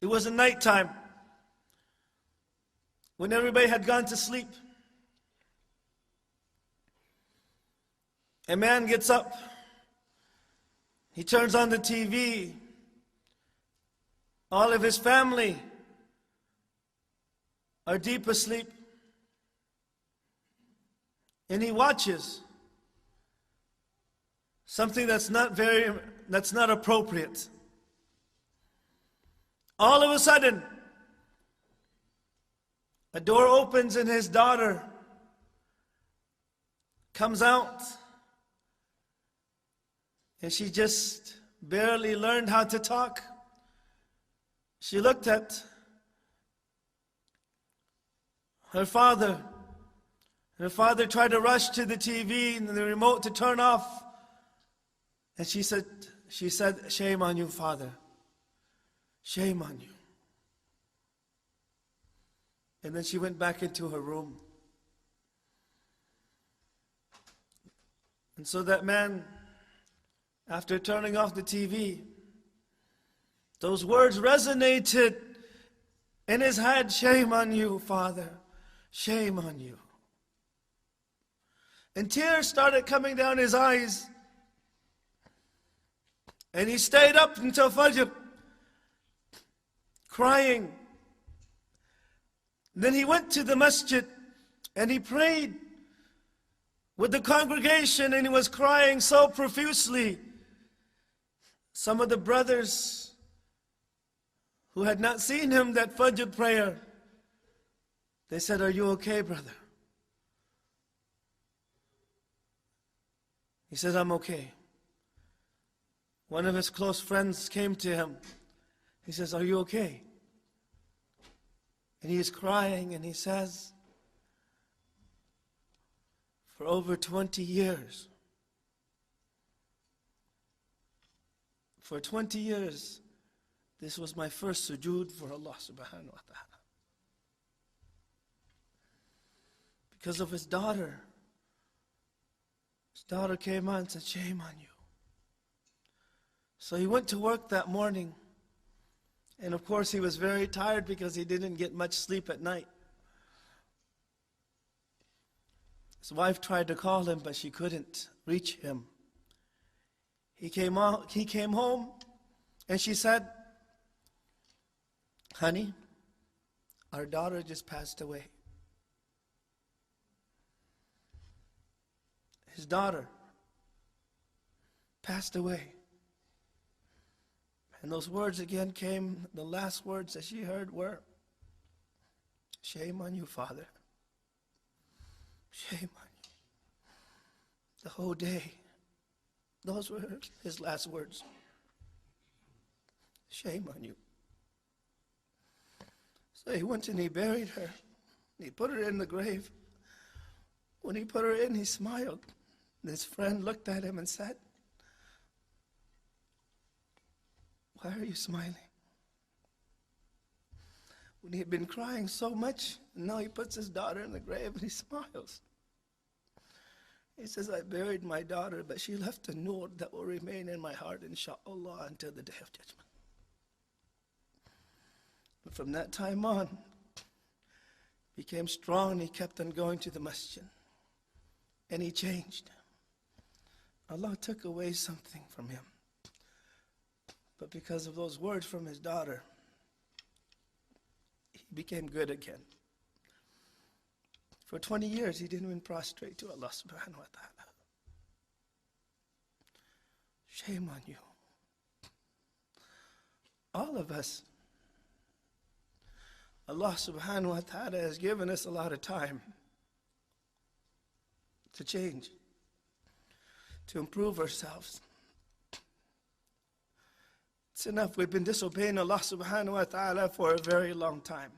It was a nighttime when everybody had gone to sleep. A man gets up. He turns on the TV. All of his family are deep asleep. And he watches something that's not appropriate. All of a sudden, a door opens and his daughter comes out. And she just barely learned how to talk. She looked at her father. Her father tried to rush to the TV and the remote to turn off. And she said, "Shame on you, Father. Shame on you." And then she went back into her room. And so that man, after turning off the TV, those words resonated in his head. "Shame on you, Father. Shame on you." And tears started coming down his eyes. And he stayed up until Fajr, crying. Then he went to the masjid and he prayed with the congregation, and he was crying so profusely. Some of the brothers who had not seen him that Fajr prayer, they said, "Are you okay, brother?" He said, "I'm okay." One of his close friends came to him. He says, "Are you okay?" And he is crying and he says, "For over 20 years, for 20 years, this was my first sujood for Allah subhanahu wa ta'ala." Because of his daughter. His daughter came on and said, "Shame on you." So he went to work that morning. And of course he was very tired because he didn't get much sleep at night. His wife tried to call him, but she couldn't reach him. He came home and she said, "Honey, our daughter just passed away." His daughter passed away. And those words again came, the last words that she heard were, "Shame on you, Father. Shame on you." The whole day, those were his last words. "Shame on you." So he went and he buried her. He put her in the grave. When he put her in, he smiled. And his friend looked at him and said, "Why are you smiling?" When he had been crying so much, and now he puts his daughter in the grave and he smiles. He says, "I buried my daughter, but she left a nur that will remain in my heart, inshallah, until the day of judgment." But from that time on, he became strong and he kept on going to the masjid. And he changed. Allah took away something from him. But because of those words from his daughter, he became good again. For 20 years, he didn't even prostrate to Allah subhanahu wa ta'ala. Shame on you. All of us, Allah subhanahu wa ta'ala has given us a lot of time to change, to improve ourselves. It's enough. We've been disobeying Allah subhanahu wa ta'ala for a very long time.